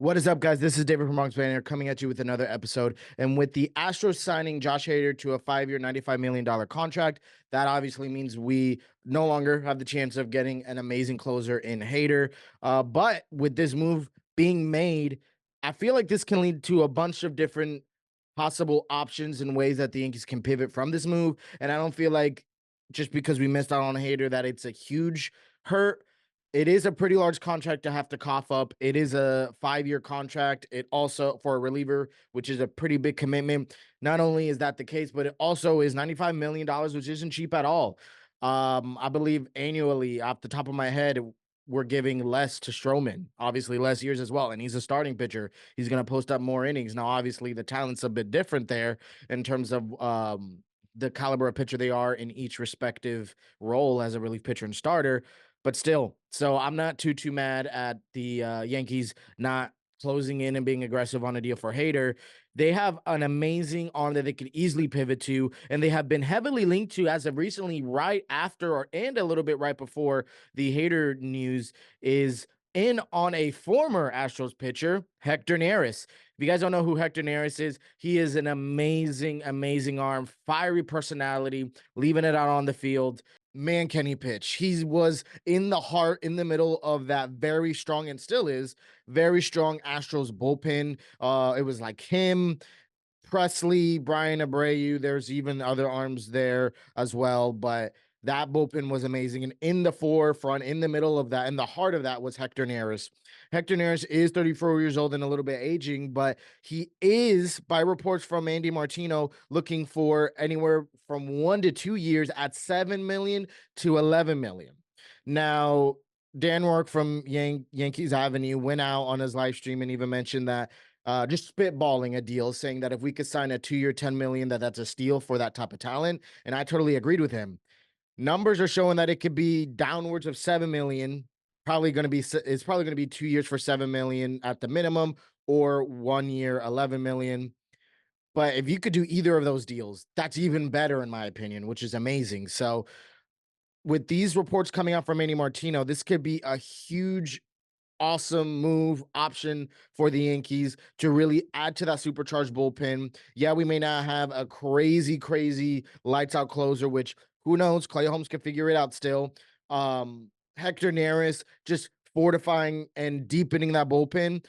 What is up, guys? This is David from Bronx Banter coming at you with another episode. And with the Astros signing Josh Hader to a 5-year, $95 million contract, that obviously means we no longer have the chance of getting an amazing closer in Hader. But with this move being made, I feel like this can lead to a bunch of different possible options and ways that the Yankees can pivot from this move. And I don't feel like just because we missed out on Hader that it's a huge hurt. It is a pretty large contract to have to cough up. It is a 5-year contract. It also, for a reliever, which is a pretty big commitment. Not only is that the case, but it also is $95 million, which isn't cheap at all. I believe annually, off the top of my head, we're giving less to Stroman, obviously less years as well. And he's a starting pitcher. He's going to post up more innings. Now, obviously, the talent's a bit different there in terms of the caliber of pitcher they are in each respective role as a relief pitcher and starter. But still, so I'm not too mad at the Yankees not closing in and being aggressive on a deal for Hader. They have an amazing arm that they could easily pivot to, and they have been heavily linked to as of recently, right after and a little bit right before the Hader news is in on a former Astros pitcher, Hector Neris. If you guys don't know who Hector Neris is, he is an amazing arm, fiery personality, leaving it out on the field. Man, can he pitch? He was in the heart, in the middle of that very strong, and still is very strong Astros bullpen. It was like him, Presley, Brian Abreu. There's even other arms there as well, but that bullpen was amazing. And in the forefront, in the middle of that, in the heart of that was Hector Neris. Hector Neris is 34 years old and a little bit aging, but he is, by reports from Andy Martino, looking for anywhere from 1 to 2 years at 7 million to 11 million. Now, Dan Rourke from Yankees Avenue went out on his live stream and even mentioned that just spitballing a deal, saying that if we could sign a 2-year, 10 million, that's a steal for that type of talent. And I totally agreed with him. Numbers are showing that it could be downwards of 7 million. It's probably going to be 2 years for 7 million at the minimum, or 1 year, 11 million. But if you could do either of those deals, that's even better in my opinion, which is amazing. So with these reports coming out from Manny Martino, this could be a huge awesome move option for the Yankees to really add to that supercharged bullpen. Yeah, we may not have a crazy lights out closer, which who knows? Clay Holmes can figure it out still. Hector Neris just fortifying and deepening that bullpen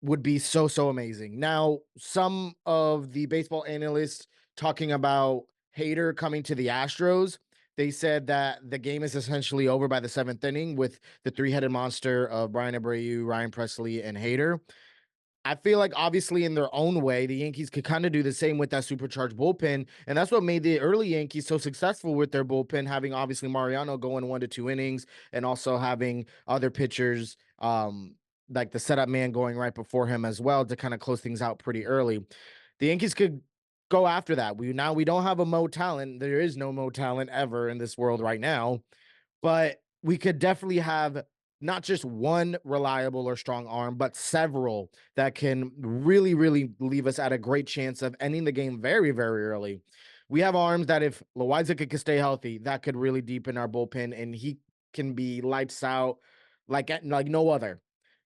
would be so amazing. Now, some of the baseball analysts talking about Hader coming to the Astros, they said that the game is essentially over by the 7th inning with the three-headed monster of Brian Abreu, Ryan Presley, and Hader. I feel like obviously in their own way, the Yankees could kind of do the same with that supercharged bullpen. And that's what made the early Yankees so successful with their bullpen, having obviously Mariano going 1 to 2 innings and also having other pitchers like the setup man going right before him as well to kind of close things out pretty early. The Yankees could go after that. We don't have a Mo talent. There is no Mo talent ever in this world right now, but we could definitely have not just one reliable or strong arm, but several that can really leave us at a great chance of ending the game very early. We have arms that if Loizaga could stay healthy, that could really deepen our bullpen, and he can be lights out like no other.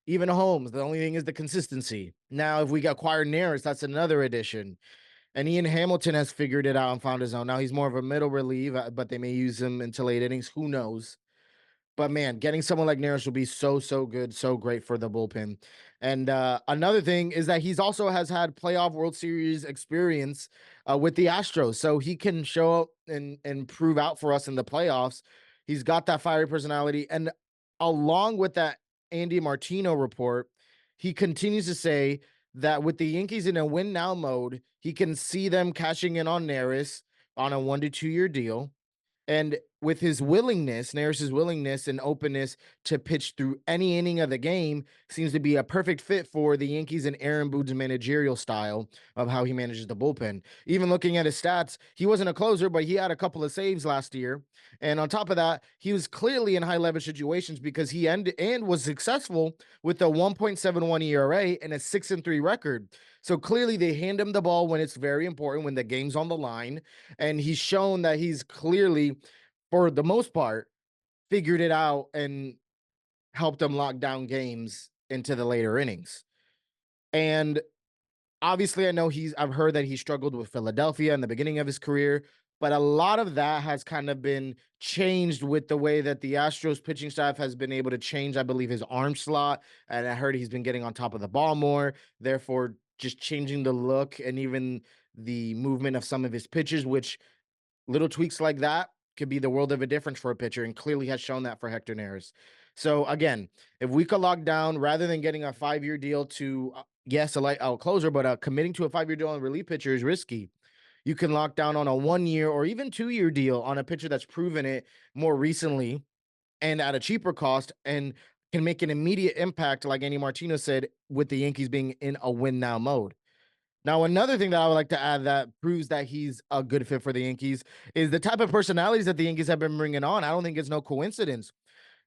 Even Holmes, the only thing is the consistency. Now, if we acquire Neris, that's another addition. And Ian Hamilton has figured it out and found his own. Now he's more of a middle relief, but they may use him until late innings. Who knows? But man, getting someone like Neris will be so good, so great for the bullpen. And another thing is that he's also has had playoff World Series experience with the Astros, so he can show up and prove out for us in the playoffs. He's got that fiery personality, and along with that Andy Martino report, he continues to say that with the Yankees in a win now mode, he can see them cashing in on Neris on a 1 to 2 year deal. And with his willingness, Neris's willingness and openness to pitch through any inning of the game seems to be a perfect fit for the Yankees and Aaron Boone's managerial style of how he manages the bullpen. Even looking at his stats, he wasn't a closer, but he had a couple of saves last year. And on top of that, he was clearly in high leverage situations because he ended and was successful with a 1.71 ERA and a 6-3 record. So clearly they hand him the ball when it's very important, when the game's on the line. And he's shown that he's clearly, for the most part, figured it out and helped them lock down games into the later innings. And obviously, I know I've heard that he struggled with Philadelphia in the beginning of his career, but a lot of that has kind of been changed with the way that the Astros pitching staff has been able to change, I believe, his arm slot. And I heard he's been getting on top of the ball more, therefore, just changing the look and even the movement of some of his pitches, which little tweaks like that could be the world of a difference for a pitcher, and clearly has shown that for Hector Neris. So again, if we could lock down rather than getting a 5-year deal to yes, a closer, but committing to a 5-year deal on a relief pitcher is risky. You can lock down on a 1-year or even 2-year deal on a pitcher that's proven it more recently and at a cheaper cost and can make an immediate impact, like Andy Martino said, with the Yankees being in a win now mode. Now, another thing that I would like to add that proves that he's a good fit for the Yankees is the type of personalities that the Yankees have been bringing on. I don't think it's no coincidence.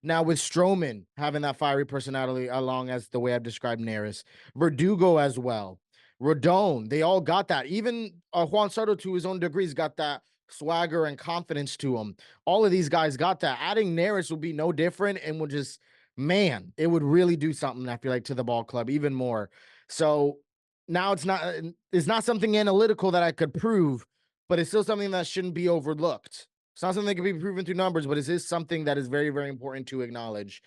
Now, with Stroman having that fiery personality, along as the way I've described Neris, Verdugo as well, Rodon, they all got that. Even Juan Soto, to his own degrees, got that swagger and confidence to him. All of these guys got that. Adding Neris will be no different and will just, man, it would really do something, I feel like, to the ball club even more. So now it's not something analytical that I could prove, but it's still something that shouldn't be overlooked. It's not something that can be proven through numbers, but it is something that is very, very important to acknowledge.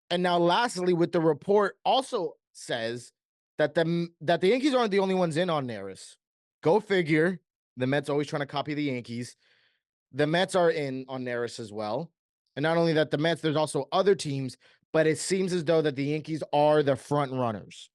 And now, lastly, with the report also says that the Yankees aren't the only ones in on Neris. Go figure. The Mets always trying to copy the Yankees. The Mets are in on Neris as well. And not only that, the Mets, there's also other teams, but it seems as though that the Yankees are the front runners.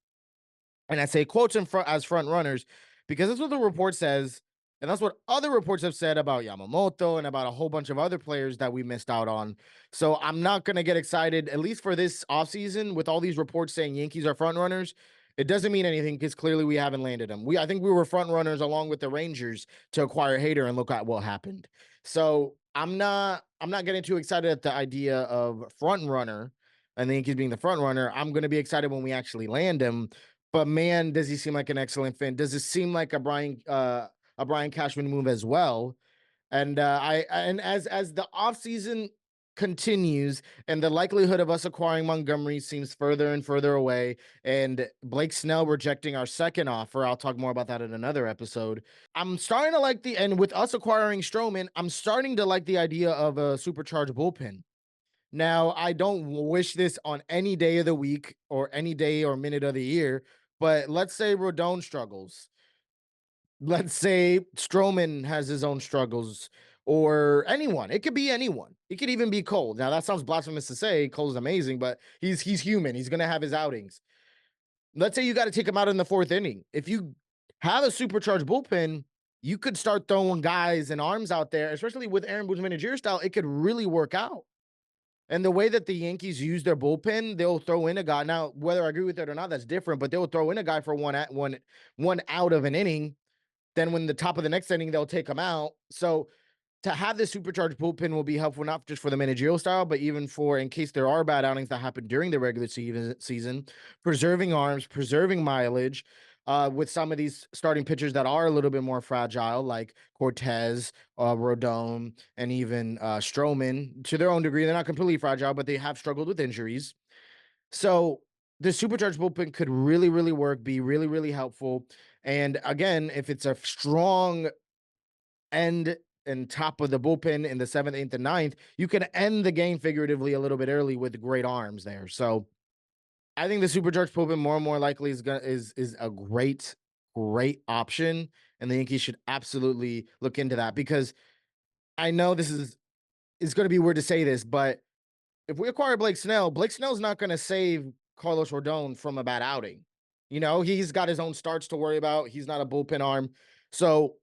And I say quotes in front as front runners because that's what the report says. And that's what other reports have said about Yamamoto and about a whole bunch of other players that we missed out on. So I'm not going to get excited, at least for this offseason, with all these reports saying Yankees are front runners. It doesn't mean anything because clearly we haven't landed them. I think we were front runners along with the Rangers to acquire Hader, and look at what happened. So I'm not getting too excited at the idea of front runner and the Yankees being the front runner. I'm going to be excited when we actually land him. But man, does he seem like an excellent fit? Does it seem like a Brian Cashman move as well? And and as the offseason continues and the likelihood of us acquiring Montgomery seems further and further away, and Blake Snell rejecting our second offer, I'll talk more about that in another episode. I'm starting to like and with us acquiring Stroman, I'm starting to like the idea of a supercharged bullpen. Now, I don't wish this on any day of the week or any day or minute of the year, but let's say Rodon struggles. Let's say Stroman has his own struggles, or anyone. It could be anyone. It could even be Cole. Now, that sounds blasphemous to say. Cole's amazing, but he's human. He's going to have his outings. Let's say you got to take him out in the 4th inning. If you have a supercharged bullpen, you could start throwing guys and arms out there, especially with Aaron Boone's managerial style. It could really work out. And the way that the Yankees use their bullpen, they'll throw in a guy. Now, whether I agree with it or not, that's different. But they'll throw in a guy for one out of an inning. Then when the top of the next inning, they'll take him out. So to have this supercharged bullpen will be helpful, not just for the managerial style, but even for in case there are bad outings that happen during the regular season, preserving arms, preserving mileage. With some of these starting pitchers that are a little bit more fragile, like Cortez, Rodon, and even Stroman, to their own degree, they're not completely fragile, but they have struggled with injuries. So the supercharged bullpen could really, really work, be really, really helpful. And again, if it's a strong end and top of the bullpen in the 7th, 8th, and 9th, you can end the game figuratively a little bit early with great arms there. So I think the supercharged bullpen more and more likely is a great option, and the Yankees should absolutely look into that because I know this is going to be weird to say this, but if we acquire Blake Snell's not going to save Carlos Rodon from a bad outing. You know, he's got his own starts to worry about. He's not a bullpen arm, so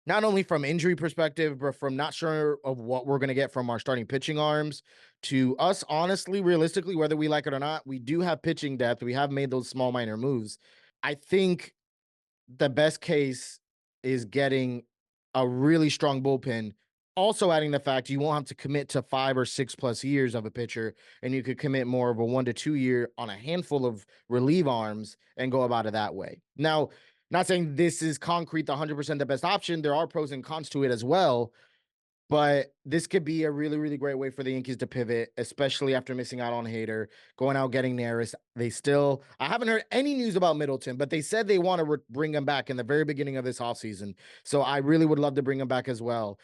not only from injury perspective, but from not sure of what we're going to get from our starting pitching arms to us, honestly, realistically, whether we like it or not, we do have pitching depth. We have made those small minor moves. I think the best case is getting a really strong bullpen. Also adding the fact you won't have to commit to 5 or 6 plus years of a pitcher, and you could commit more of a 1 to 2 year on a handful of relief arms and go about it that way. Now, not saying this is concrete, the 100% the best option. There are pros and cons to it as well. But this could be a really, really great way for the Yankees to pivot, especially after missing out on Hader, going out getting Neris. I haven't heard any news about Middleton, but they said they want to bring him back in the very beginning of this offseason. So I really would love to bring him back as well.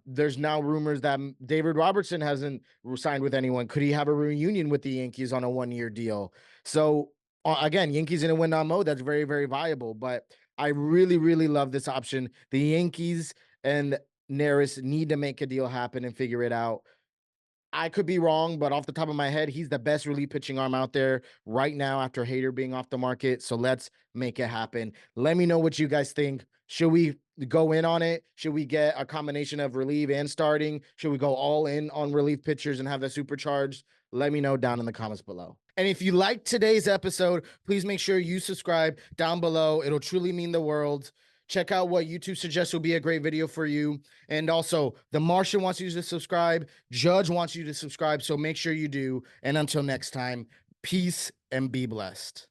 There's now rumors that David Robertson hasn't signed with anyone. Could he have a reunion with the Yankees on a 1-year deal? So again, Yankees in a win now mode. That's very, very viable. But I really, really love this option. The Yankees and Neris need to make a deal happen and figure it out. I could be wrong, but off the top of my head, he's the best relief pitching arm out there right now after Hader being off the market. So let's make it happen. Let me know what you guys think. Should we go in on it? Should we get a combination of relief and starting? Should we go all in on relief pitchers and have the supercharged? Let me know down in the comments below. And if you liked today's episode, please make sure you subscribe down below. It'll truly mean the world. Check out what YouTube suggests will be a great video for you. And also, The Martian wants you to subscribe. Judge wants you to subscribe. So make sure you do. And until next time, peace and be blessed.